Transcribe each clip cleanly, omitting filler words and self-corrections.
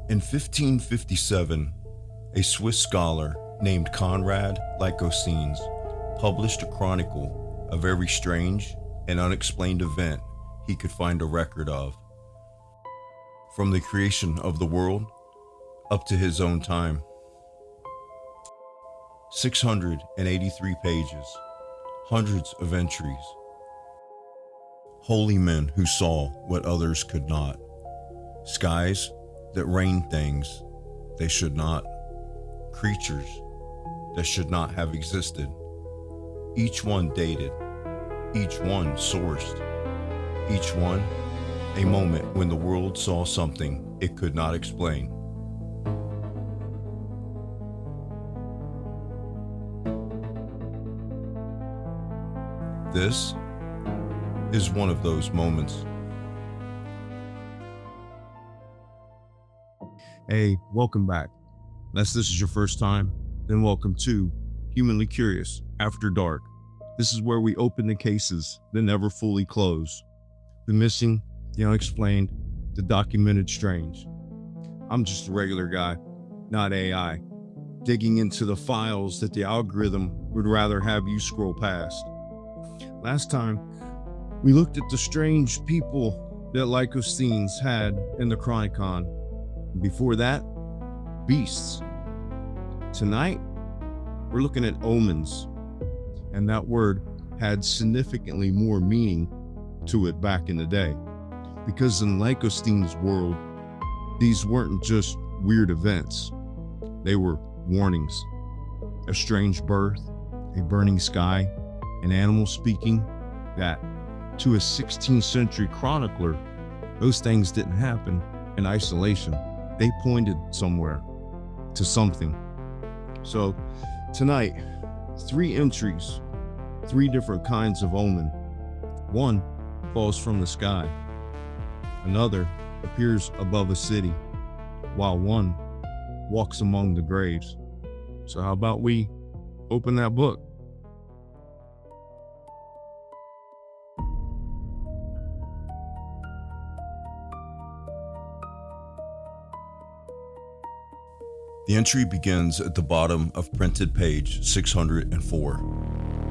In 1557, a Swiss scholar named Conrad Lycosthenes published a chronicle of every strange and unexplained event he could find a record of, from the creation of the world up to his own time. 683 pages, hundreds of entries. Holy men who saw what others could not. Skies that rained things they should not. Creatures that should not have existed. Each one dated, each one sourced, each one a moment when the world saw something it could not explain. This is one of those moments. Hey, welcome back. Unless this is your first time, then welcome to Humanly Curious After Dark. This is where we open the cases that never fully close. The missing, the unexplained, the documented strange. I'm just a regular guy, not AI, digging into the files that the algorithm would rather have you scroll past. Last time, we looked at the strange people that Lycosthenes had in the Chronicon. Before that, beasts. Tonight, we're looking at omens, and that word had significantly more meaning to it back in the day, because in Lycosthenes' world, these weren't just weird events. They were warnings. A strange birth, a burning sky, an animal speaking, that to a 16th-century chronicler, those things didn't happen in isolation. They pointed somewhere, to something. So tonight, 3 entries, 3 different kinds of omen. One falls from the sky. Another appears above a city, while one walks among the graves. So how about we open that book? The entry begins at the bottom of printed page 604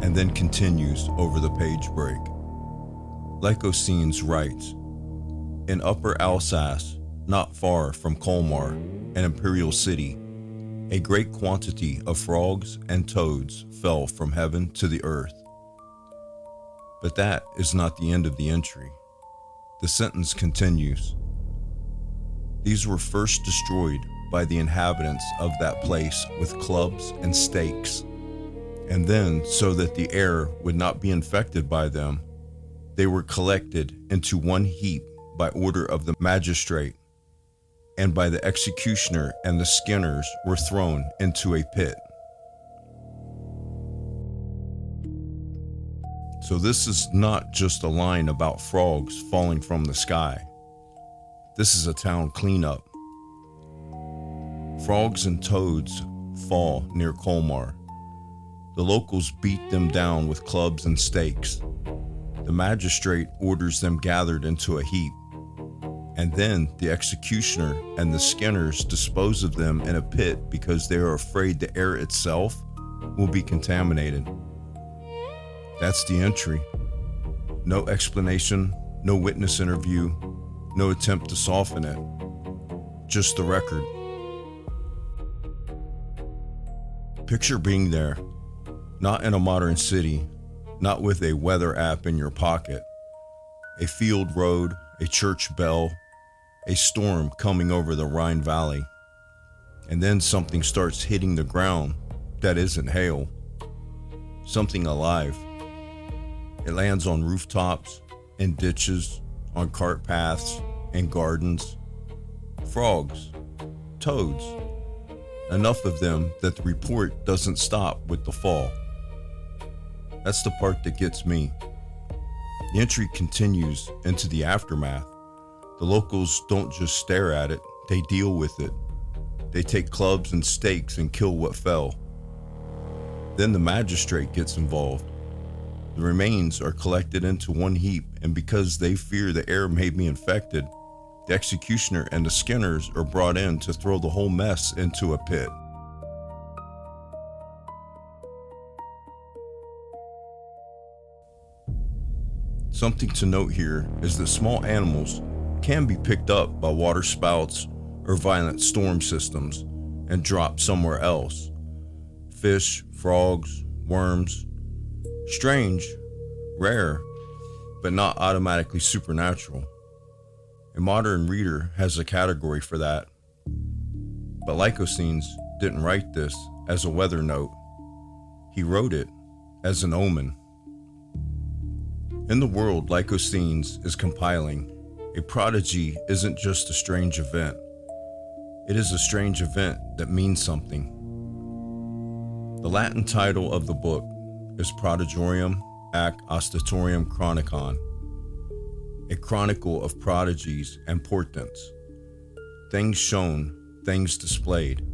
and then continues over the page break. Lycosthenes writes, in Upper Alsace, not far from Colmar, an imperial city, a great quantity of frogs and toads fell from heaven to the earth. But that is not the end of the entry. The sentence continues. These were first destroyed by the inhabitants of that place with clubs and stakes, and then, so that the air would not be infected by them, they were collected into one heap by order of the magistrate, and by the executioner and the skinners were thrown into a pit. So this is not just a line about frogs falling from the sky. This is a town cleanup. Frogs and toads fall near Colmar. The locals beat them down with clubs and stakes. The magistrate orders them gathered into a heap, and then the executioner and the skinners dispose of them in a pit because they are afraid the air itself will be contaminated. That's the entry. No explanation, no witness interview, no attempt to soften it. Just the record. Picture being there, not in a modern city, not with a weather app in your pocket, a field road, a church bell, a storm coming over the Rhine Valley, and then something starts hitting the ground that isn't hail, something alive. It lands on rooftops, in ditches, on cart paths, in gardens. Frogs, toads, enough of them that the report doesn't stop with the fall. That's the part that gets me. The entry continues into the aftermath. The locals don't just stare at it, they deal with it. They take clubs and stakes and kill what fell. Then the magistrate gets involved. The remains are collected into one heap, and because they fear the air may be infected, The executioner and the skinners are brought in to throw the whole mess into a pit. Something to note here is that small animals can be picked up by water spouts or violent storm systems and dropped somewhere else. Fish, frogs, worms. Strange, rare, but not automatically supernatural. A modern reader has a category for that. But Lycosthenes didn't write this as a weather note. He wrote it as an omen. In the world Lycosthenes is compiling, a prodigy isn't just a strange event. It is a strange event that means something. The Latin title of the book is Prodigium ac Ostatiorium Chronicon, a chronicle of prodigies and portents, things shown, things displayed,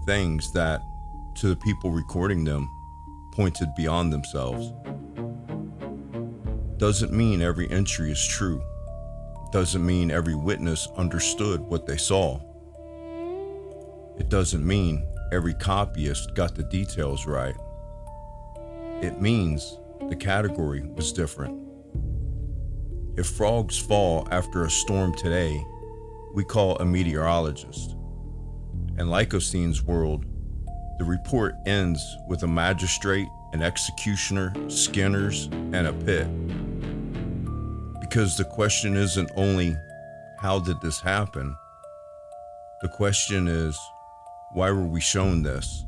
things that, to the people recording them, pointed beyond themselves. Doesn't mean every entry is true. Doesn't mean every witness understood what they saw. It doesn't mean every copyist got the details right. It means the category was different. If frogs fall after a storm today, we call a meteorologist. In Lycosthenes' world, the report ends with a magistrate, an executioner, skinners, and a pit. Because the question isn't only, how did this happen? The question is, why were we shown this?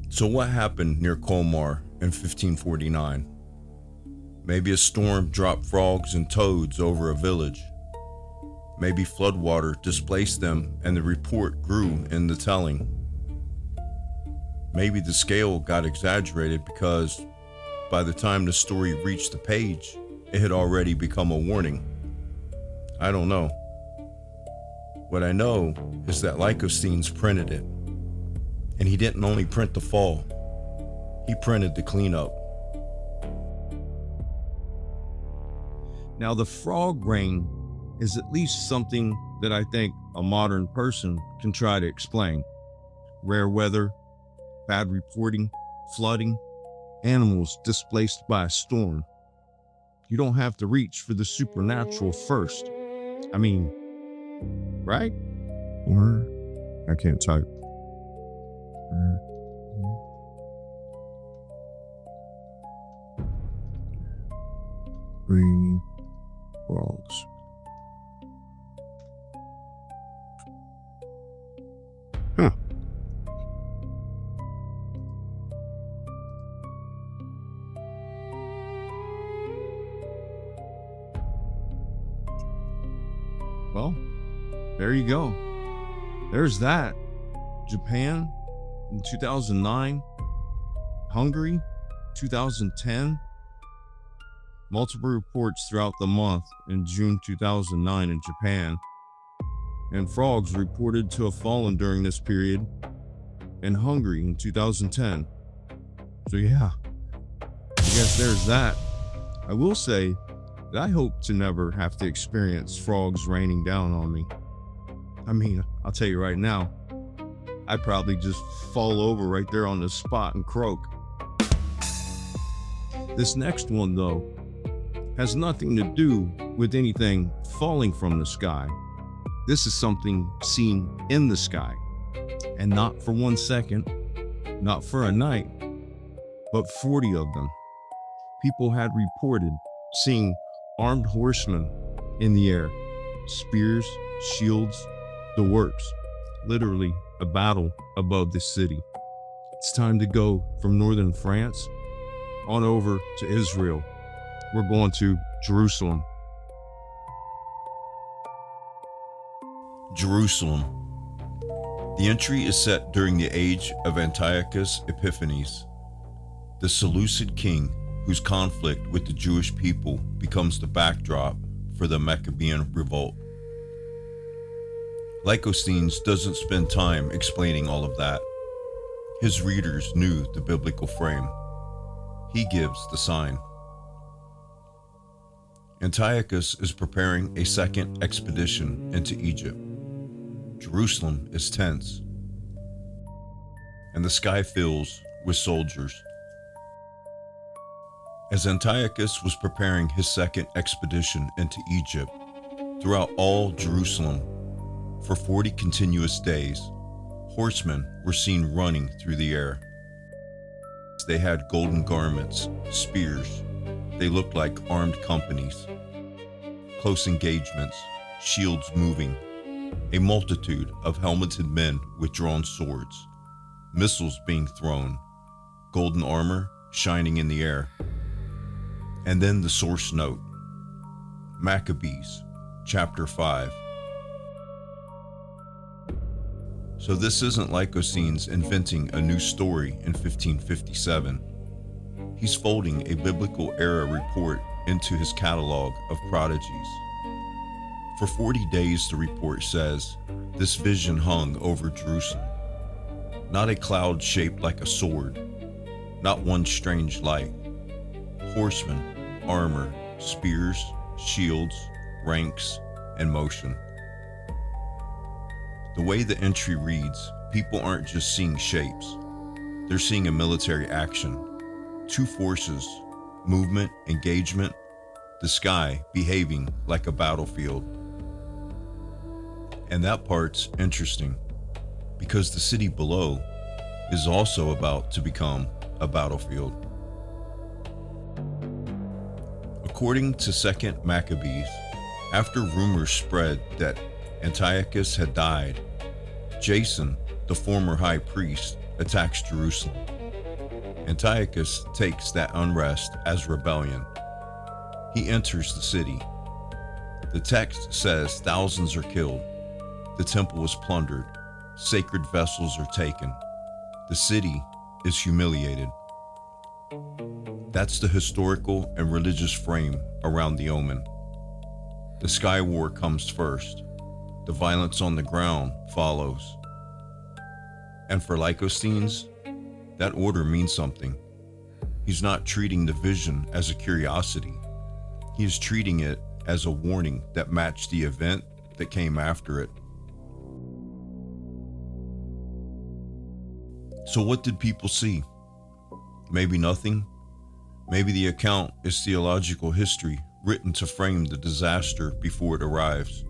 So what happened near Colmar in 1549? Maybe a storm dropped frogs and toads over a village. Maybe floodwater displaced them and the report grew in the telling. Maybe the scale got exaggerated because by the time the story reached the page, it had already become a warning. I don't know. What I know is that Lycosthenes printed it. And he didn't only print the fall, he printed the cleanup. Now, the frog rain is at least something that I think a modern person can try to explain. Rare weather, bad reporting, flooding, animals displaced by a storm. You don't have to reach for the supernatural first. I mean, right? Or I can't type. Rainy frogs. Huh. Well, there you go. There's that. Japan in 2009, Hungary 2010, multiple reports throughout the month in June 2009 in Japan, and frogs reported to have fallen during this period in Hungary in 2010. So yeah, I guess there's that. I will say that I hope to never have to experience frogs raining down on me. I mean, I'll tell you right now, I'd probably just fall over right there on the spot and croak. This next one, though, has nothing to do with anything falling from the sky. This is something seen in the sky, and not for 1 second, not for a night, but 40 of them. People had reported seeing armed horsemen in the air, spears, shields, the works, literally a battle above the city. It's time to go from northern France on over to Israel. We're going to Jerusalem. Jerusalem. The entry is set during the age of Antiochus Epiphanes, the Seleucid king whose conflict with the Jewish people becomes the backdrop for the Maccabean revolt. Lycosthenes doesn't spend time explaining all of that. His readers knew the biblical frame. He gives the sign. Antiochus is preparing a second expedition into Egypt. Jerusalem is tense, and the sky fills with soldiers. As Antiochus was preparing his second expedition into Egypt, throughout all Jerusalem, for 40 continuous days, horsemen were seen running through the air. They had golden garments, spears. They looked like armed companies. Close engagements, shields moving, a multitude of helmeted men with drawn swords, missiles being thrown, golden armor shining in the air. And then the source note, Maccabees, chapter 5. So this isn't Lycosthenes inventing a new story in 1557. He's folding a biblical era report into his catalog of prodigies. For 40 days, the report says, this vision hung over Jerusalem. Not a cloud shaped like a sword, not one strange light. Horsemen, armor, spears, shields, ranks, and motion. The way the entry reads, people aren't just seeing shapes. They're seeing a military action. Two forces, movement, engagement, the sky behaving like a battlefield. And that part's interesting, because the city below is also about to become a battlefield. According to 2nd Maccabees, after rumors spread that Antiochus had died, Jason, the former high priest, attacks Jerusalem. Antiochus takes that unrest as rebellion. He enters the city. The text says thousands are killed. The temple is plundered. Sacred vessels are taken. The city is humiliated. That's the historical and religious frame around the omen. The sky war comes first. The violence on the ground follows. And for Lycosthenes, that order means something. He's not treating the vision as a curiosity. He is treating it as a warning that matched the event that came after it. So what did people see? Maybe nothing. Maybe the account is theological history written to frame the disaster before it arrives.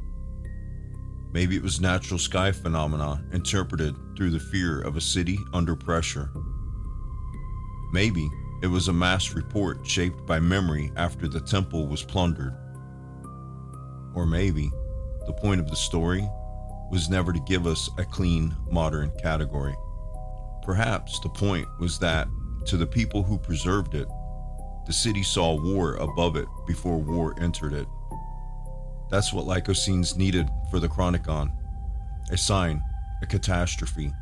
Maybe it was natural sky phenomena interpreted through the fear of a city under pressure. Maybe it was a mass report shaped by memory after the temple was plundered. Or maybe the point of the story was never to give us a clean, modern category. Perhaps the point was that, to the people who preserved it, the city saw war above it before war entered it. That's what Lycosthenes needed for the Chronicon. A sign, a catastrophe,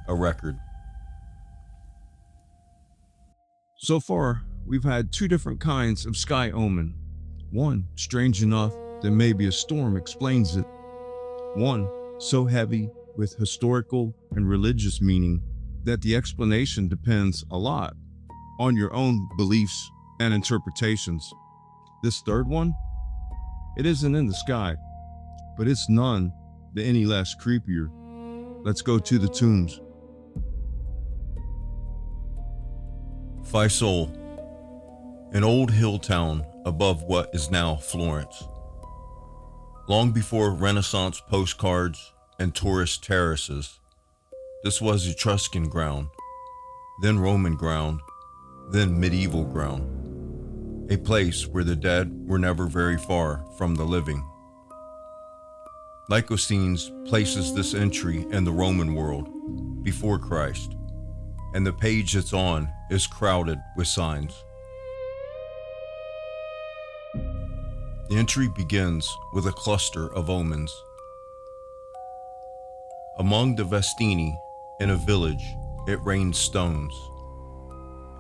a record. So far, we've had two different kinds of sky omen. One, strange enough that maybe a storm explains it. One, so heavy with historical and religious meaning that the explanation depends a lot on your own beliefs and interpretations. This third one, it isn't in the sky, but it's none the any less creepier. Let's go to the tombs. FIESOLE, an old hill town above what is now Florence. Long before Renaissance postcards and tourist terraces, this was Etruscan ground, then Roman ground, then medieval ground, a place where the dead were never very far from the living. Lycosthenes places this entry in the Roman world before Christ, and the page it's on is crowded with signs. The entry begins with a cluster of omens. Among the Vestini, in a village, it rained stones.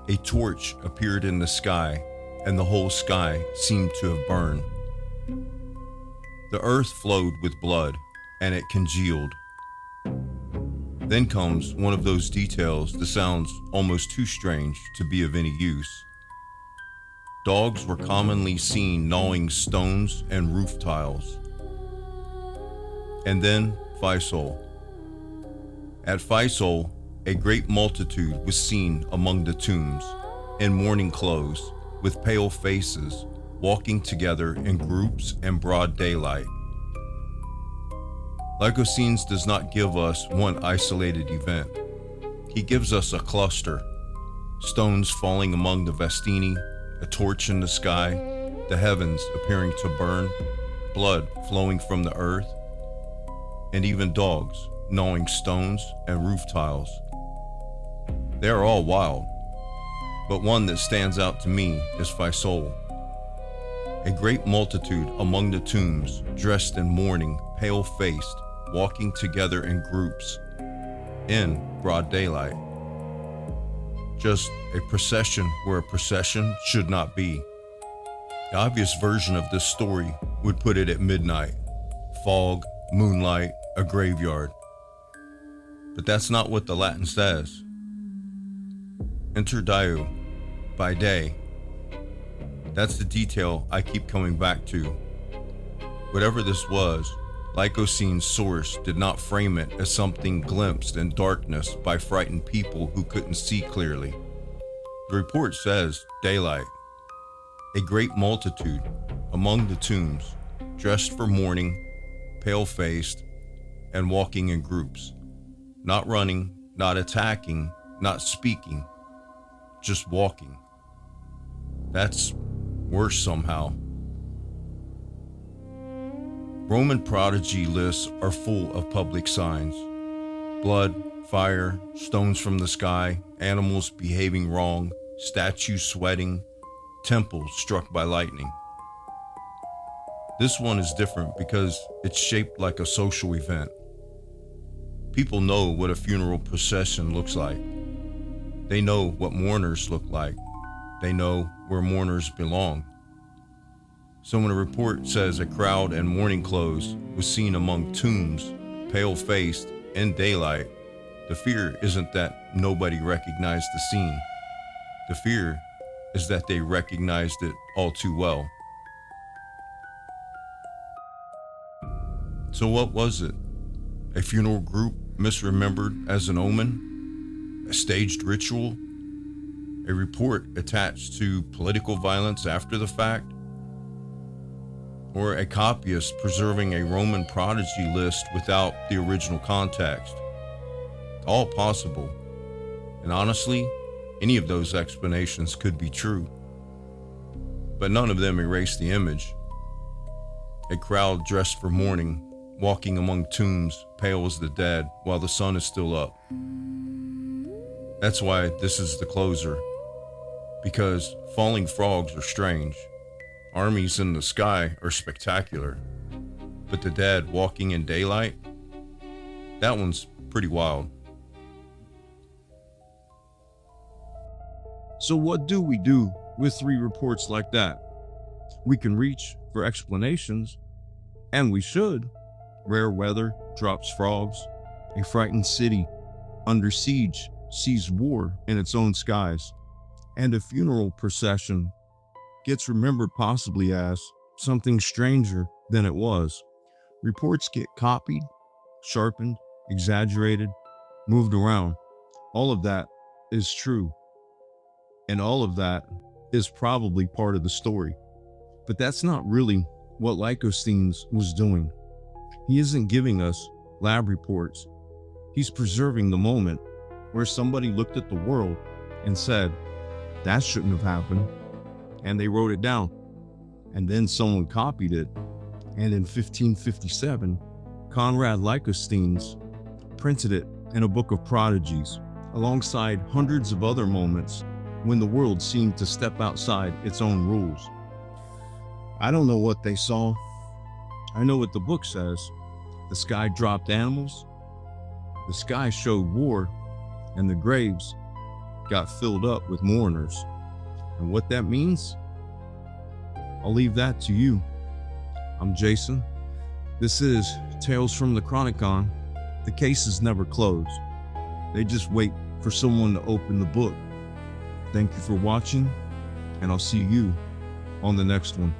A torch appeared in the sky, and the whole sky seemed to have burned. The earth flowed with blood, and it congealed. Then comes one of those details that sounds almost too strange to be of any use. Dogs were commonly seen gnawing stones and roof tiles. And then FIESOLE. At FIESOLE, a great multitude was seen among the tombs, in mourning clothes, with pale faces, walking together in groups in broad daylight. Lycosthenes does not give us one isolated event. He gives us a cluster: stones falling among the Vestini, a torch in the sky, the heavens appearing to burn, blood flowing from the earth, and even dogs gnawing stones and roof tiles. They are all wild, but one that stands out to me is FIESOLE. A great multitude among the tombs, dressed in mourning, pale-faced, walking together in groups, in broad daylight. Just a procession where a procession should not be. The obvious version of this story would put it at midnight, fog, moonlight, a graveyard. But that's not what the Latin says. Inter diu, by day. That's the detail I keep coming back to. Whatever this was, Lycosthenes' source did not frame it as something glimpsed in darkness by frightened people who couldn't see clearly. The report says daylight. A great multitude among the tombs, dressed for mourning, pale-faced, and walking in groups. Not running, not attacking, not speaking, just walking. That's worse somehow. Roman prodigy lists are full of public signs: blood, fire, stones from the sky, animals behaving wrong, statues sweating, temples struck by lightning. This one is different because it's shaped like a social event. People know what a funeral procession looks like. They know what mourners look like. They know where mourners belong. So when a report says a crowd in mourning clothes was seen among tombs, pale-faced, in daylight, the fear isn't that nobody recognized the scene. The fear is that they recognized it all too well. So what was it? A funeral group misremembered as an omen? A staged ritual? A report attached to political violence after the fact? Or a copyist preserving a Roman prodigy list without the original context? All possible. And honestly, any of those explanations could be true. But none of them erase the image. A crowd dressed for mourning, walking among tombs, pale as the dead, while the sun is still up. That's why this is the closer. Because falling frogs are strange. Armies in the sky are spectacular. But the dead walking in daylight? That one's pretty wild. So what do we do with 3 reports like that? We can reach for explanations, and we should. Rare weather drops frogs. A frightened city under siege sees war in its own skies. And a funeral procession gets remembered possibly as something stranger than it was. Reports get copied, sharpened, exaggerated, moved around. All of that is true. And all of that is probably part of the story. But that's not really what Lycosthenes was doing. He isn't giving us lab reports. He's preserving the moment where somebody looked at the world and said, that shouldn't have happened. And they wrote it down. And then someone copied it. And in 1557, Conrad Lycosthenes printed it in a book of prodigies, alongside hundreds of other moments when the world seemed to step outside its own rules. I don't know what they saw. I know what the book says. The sky dropped animals. The sky showed war, and the graves got filled up with mourners. And what that means, I'll leave that to you. I'm Jason. This is Tales from the Chronicon. The case is never closed. They just wait for someone to open the book. Thank you for watching, and I'll see you on the next one.